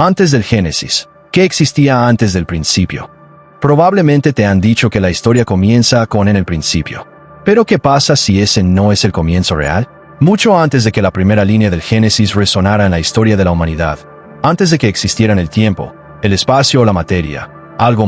Antes del Génesis. ¿Qué existía antes del principio? Probablemente te han dicho que la historia comienza con en el principio. Pero ¿qué pasa si ese no es el comienzo real? Mucho antes de que la primera línea del Génesis resonara en la historia de la humanidad, antes de que existieran el tiempo, el espacio o la materia, algo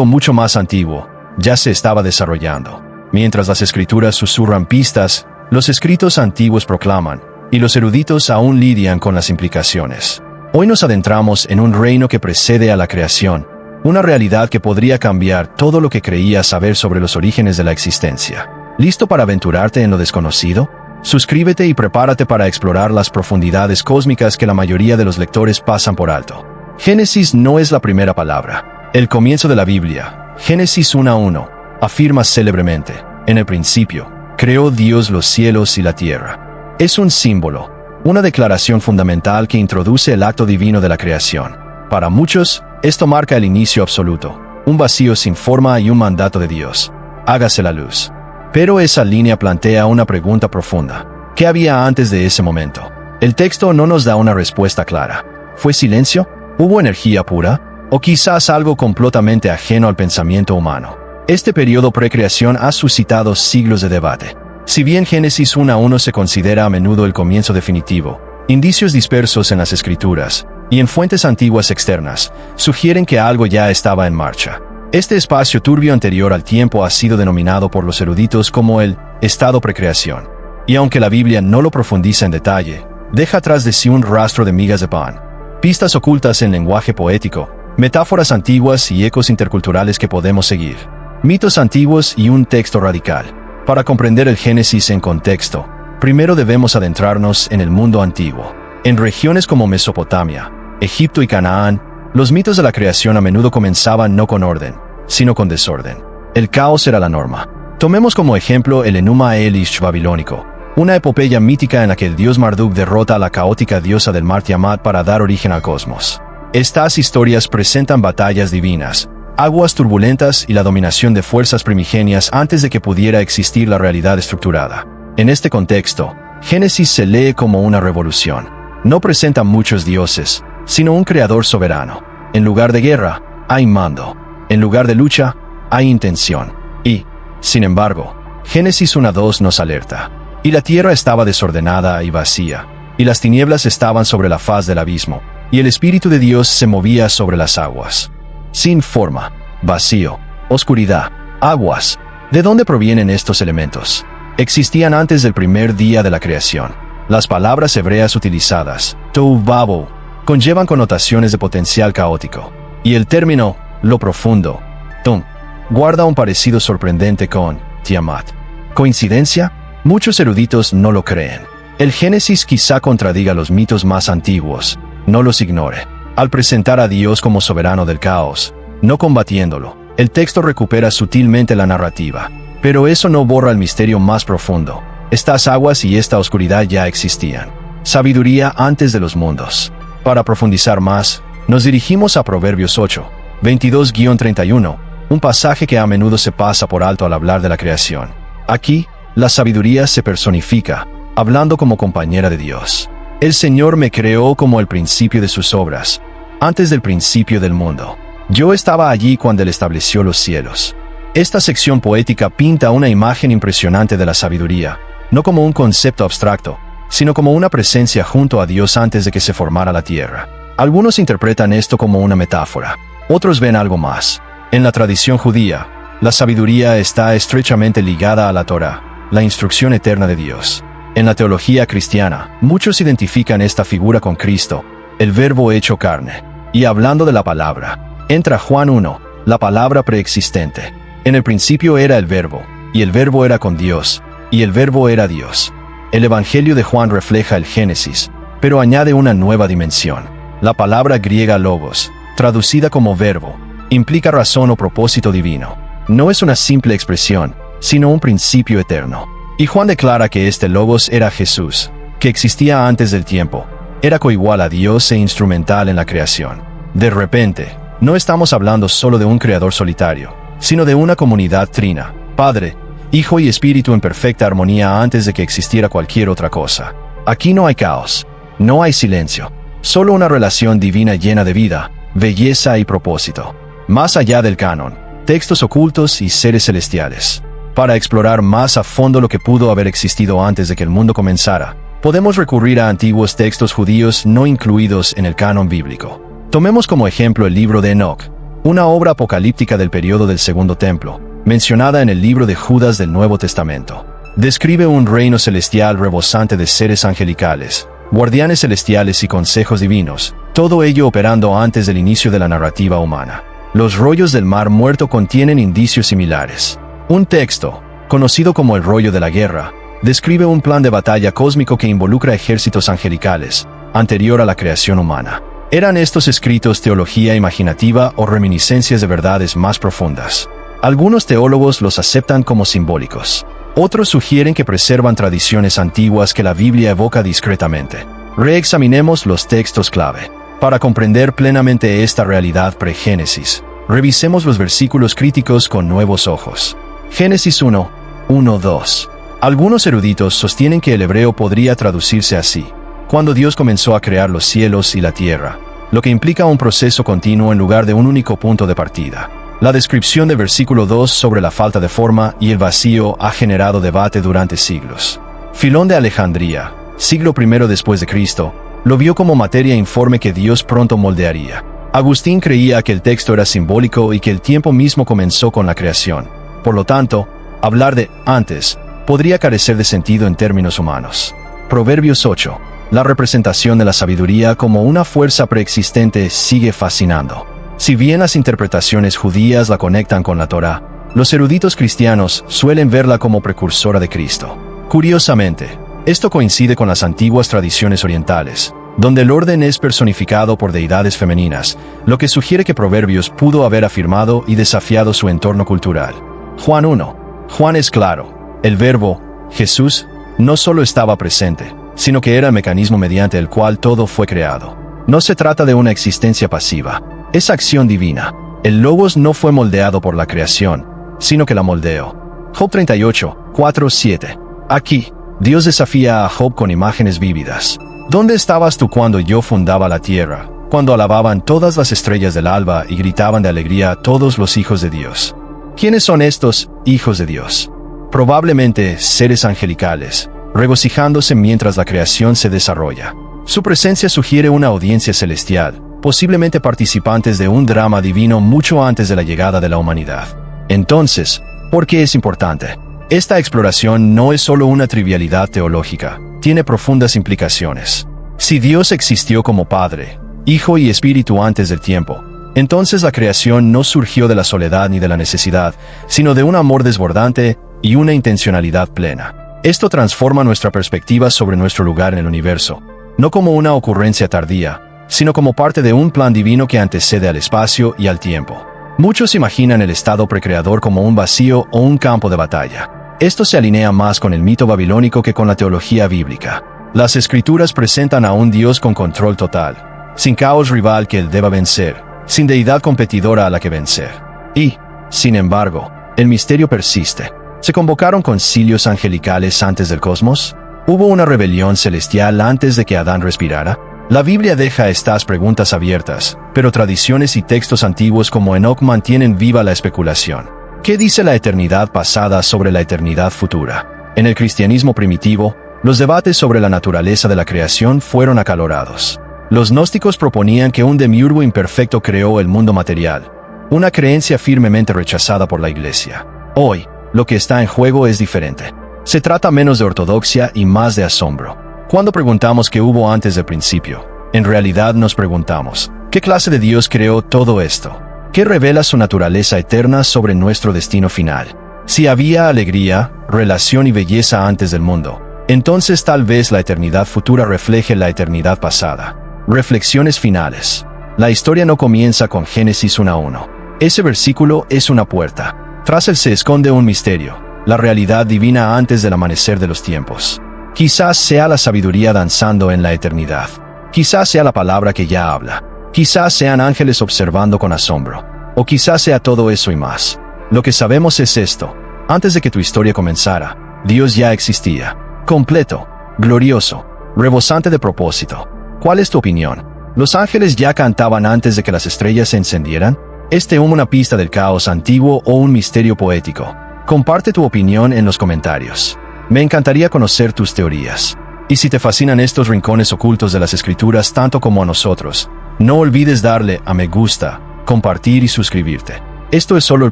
mucho más antiguo, ya se estaba desarrollando. Mientras las escrituras susurran pistas, los escritos antiguos proclaman, y los eruditos aún lidian con las implicaciones. Hoy nos adentramos en un reino que precede a la creación, una realidad que podría cambiar todo lo que creías saber sobre los orígenes de la existencia. ¿Listo para aventurarte en lo desconocido? Suscríbete y prepárate para explorar las profundidades cósmicas que la mayoría de los lectores pasan por alto. Génesis no es la primera palabra. El comienzo de la Biblia, Génesis 1:1, afirma célebremente, en el principio, creó Dios los cielos y la tierra. Es un símbolo, una declaración fundamental que introduce el acto divino de la creación. Para muchos, esto marca el inicio absoluto, un vacío sin forma y un mandato de Dios. Hágase la luz. Pero esa línea plantea una pregunta profunda. ¿Qué había antes de ese momento? El texto no nos da una respuesta clara. ¿Fue silencio? ¿Hubo energía pura? ¿O quizás algo completamente ajeno al pensamiento humano? Este periodo precreación ha suscitado siglos de debate. Si bien Génesis 1:1 se considera a menudo el comienzo definitivo, indicios dispersos en las escrituras y en fuentes antiguas externas sugieren que algo ya estaba en marcha. Este espacio turbio anterior al tiempo ha sido denominado por los eruditos como el estado precreación. Y aunque la Biblia no lo profundiza en detalle, deja atrás de sí un rastro de migas de pan, pistas ocultas en lenguaje poético, metáforas antiguas y ecos interculturales que podemos seguir, mitos antiguos y un texto radical. Para comprender el Génesis en contexto, primero debemos adentrarnos en el mundo antiguo. En regiones como Mesopotamia, Egipto y Canaán, los mitos de la creación a menudo comenzaban no con orden, sino con desorden. El caos era la norma. Tomemos como ejemplo el Enuma Elish babilónico, una epopeya mítica en la que el dios Marduk derrota a la caótica diosa del mar Tiamat para dar origen al cosmos. Estas historias presentan batallas divinas, aguas turbulentas y la dominación de fuerzas primigenias antes de que pudiera existir la realidad estructurada. En este contexto, Génesis se lee como una revolución. No presenta muchos dioses, sino un creador soberano. En lugar de guerra, hay mando. En lugar de lucha, hay intención. Y, sin embargo, Génesis 1:2 nos alerta. Y la tierra estaba desordenada y vacía, y las tinieblas estaban sobre la faz del abismo, y el Espíritu de Dios se movía sobre las aguas. Sin forma, vacío, oscuridad, aguas. ¿De dónde provienen estos elementos? Existían antes del primer día de la creación. Las palabras hebreas utilizadas, tohu vabohu, conllevan connotaciones de potencial caótico. Y el término, lo profundo, tum, guarda un parecido sorprendente con Tiamat. ¿Coincidencia? Muchos eruditos no lo creen. El Génesis quizá contradiga los mitos más antiguos, no los ignore. Al presentar a Dios como soberano del caos, no combatiéndolo, el texto recupera sutilmente la narrativa. Pero eso no borra el misterio más profundo. Estas aguas y esta oscuridad ya existían. Sabiduría antes de los mundos. Para profundizar más, nos dirigimos a Proverbios 8, 22-31, un pasaje que a menudo se pasa por alto al hablar de la creación. Aquí, la sabiduría se personifica, hablando como compañera de Dios. El Señor me creó como el principio de sus obras, antes del principio del mundo. Yo estaba allí cuando Él estableció los cielos. Esta sección poética pinta una imagen impresionante de la sabiduría, no como un concepto abstracto, sino como una presencia junto a Dios antes de que se formara la tierra. Algunos interpretan esto como una metáfora, otros ven algo más. En la tradición judía, la sabiduría está estrechamente ligada a la Torá, la instrucción eterna de Dios. En la teología cristiana, muchos identifican esta figura con Cristo, el Verbo hecho carne. Y hablando de la palabra, entra Juan 1, la palabra preexistente. En el principio era el Verbo, y el Verbo era con Dios, y el Verbo era Dios. El Evangelio de Juan refleja el Génesis, pero añade una nueva dimensión. La palabra griega logos, traducida como verbo, implica razón o propósito divino. No es una simple expresión, sino un principio eterno. Y Juan declara que este logos era Jesús, que existía antes del tiempo, era coigual a Dios e instrumental en la creación. De repente, no estamos hablando solo de un creador solitario, sino de una comunidad trina, Padre, Hijo y Espíritu en perfecta armonía antes de que existiera cualquier otra cosa. Aquí no hay caos, no hay silencio, Solo una relación divina llena de vida, belleza y propósito. Más allá del canon, textos ocultos y seres celestiales. Para explorar más a fondo lo que pudo haber existido antes de que el mundo comenzara, podemos recurrir a antiguos textos judíos no incluidos en el canon bíblico. Tomemos como ejemplo el libro de Enoch, una obra apocalíptica del periodo del Segundo Templo, mencionada en el libro de Judas del Nuevo Testamento. Describe un reino celestial rebosante de seres angelicales, guardianes celestiales y consejos divinos, todo ello operando antes del inicio de la narrativa humana. Los rollos del Mar Muerto contienen indicios similares. Un texto, conocido como el rollo de la guerra, describe un plan de batalla cósmico que involucra ejércitos angelicales, anterior a la creación humana. ¿Eran estos escritos teología imaginativa o reminiscencias de verdades más profundas? Algunos teólogos los aceptan como simbólicos. Otros sugieren que preservan tradiciones antiguas que la Biblia evoca discretamente. Reexaminemos los textos clave. Para comprender plenamente esta realidad pre-Génesis, revisemos los versículos críticos con nuevos ojos. Génesis 1:1-2. Algunos eruditos sostienen que el hebreo podría traducirse así: cuando Dios comenzó a crear los cielos y la tierra, lo que implica un proceso continuo en lugar de un único punto de partida. La descripción del versículo 2 sobre la falta de forma y el vacío ha generado debate durante siglos. Filón de Alejandría, siglo I después de Cristo, lo vio como materia informe que Dios pronto moldearía. Agustín creía que el texto era simbólico y que el tiempo mismo comenzó con la creación. Por lo tanto, hablar de antes podría carecer de sentido en términos humanos. Proverbios 8. La representación de la sabiduría como una fuerza preexistente sigue fascinando. Si bien las interpretaciones judías la conectan con la Torá, los eruditos cristianos suelen verla como precursora de Cristo. Curiosamente, esto coincide con las antiguas tradiciones orientales, donde el orden es personificado por deidades femeninas, lo que sugiere que Proverbios pudo haber afirmado y desafiado su entorno cultural. Juan 1. Juan es claro. El verbo, Jesús, no solo estaba presente, sino que era el mecanismo mediante el cual todo fue creado. No se trata de una existencia pasiva, es acción divina. El Logos no fue moldeado por la creación, sino que la moldeó. Job 38:4-7. Aquí, Dios desafía a Job con imágenes vívidas. ¿Dónde estabas tú cuando yo fundaba la tierra, cuando alababan todas las estrellas del alba y gritaban de alegría todos los hijos de Dios? ¿Quiénes son estos hijos de Dios? Probablemente seres angelicales, regocijándose mientras la creación se desarrolla. Su presencia sugiere una audiencia celestial, posiblemente participantes de un drama divino mucho antes de la llegada de la humanidad. Entonces, ¿por qué es importante? Esta exploración no es solo una trivialidad teológica, tiene profundas implicaciones. Si Dios existió como Padre, Hijo y Espíritu antes del tiempo, entonces la creación no surgió de la soledad ni de la necesidad, sino de un amor desbordante y una intencionalidad plena. Esto transforma nuestra perspectiva sobre nuestro lugar en el universo, no como una ocurrencia tardía, sino como parte de un plan divino que antecede al espacio y al tiempo. Muchos imaginan el estado precreador como un vacío o un campo de batalla. Esto se alinea más con el mito babilónico que con la teología bíblica. Las escrituras presentan a un Dios con control total, sin caos rival que él deba vencer, sin deidad competidora a la que vencer. Y, sin embargo, el misterio persiste. ¿Se convocaron concilios angelicales antes del cosmos? ¿Hubo una rebelión celestial antes de que Adán respirara? La Biblia deja estas preguntas abiertas, pero tradiciones y textos antiguos como Enoch mantienen viva la especulación. ¿Qué dice la eternidad pasada sobre la eternidad futura? En el cristianismo primitivo, los debates sobre la naturaleza de la creación fueron acalorados. Los gnósticos proponían que un demiurgo imperfecto creó el mundo material, una creencia firmemente rechazada por la Iglesia. Hoy, lo que está en juego es diferente. Se trata menos de ortodoxia y más de asombro. Cuando preguntamos qué hubo antes del principio, en realidad nos preguntamos, ¿qué clase de Dios creó todo esto? ¿Qué revela su naturaleza eterna sobre nuestro destino final? Si había alegría, relación y belleza antes del mundo, entonces tal vez la eternidad futura refleje la eternidad pasada. Reflexiones finales. La historia no comienza con Génesis 1:1. Ese versículo es una puerta. Tras él se esconde un misterio, la realidad divina antes del amanecer de los tiempos. Quizás sea la sabiduría danzando en la eternidad. Quizás sea la palabra que ya habla. Quizás sean ángeles observando con asombro. O quizás sea todo eso y más. Lo que sabemos es esto. Antes de que tu historia comenzara, Dios ya existía. Completo, glorioso, rebosante de propósito. ¿Cuál es tu opinión? ¿Los ángeles ya cantaban antes de que las estrellas se encendieran? ¿Este humo una pista del caos antiguo o un misterio poético? Comparte tu opinión en los comentarios. Me encantaría conocer tus teorías. Y si te fascinan estos rincones ocultos de las escrituras tanto como a nosotros, no olvides darle a me gusta, compartir y suscribirte. Esto es solo el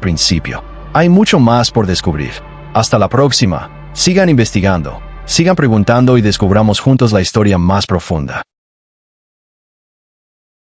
principio. Hay mucho más por descubrir. Hasta la próxima. Sigan investigando, sigan preguntando y descubramos juntos la historia más profunda.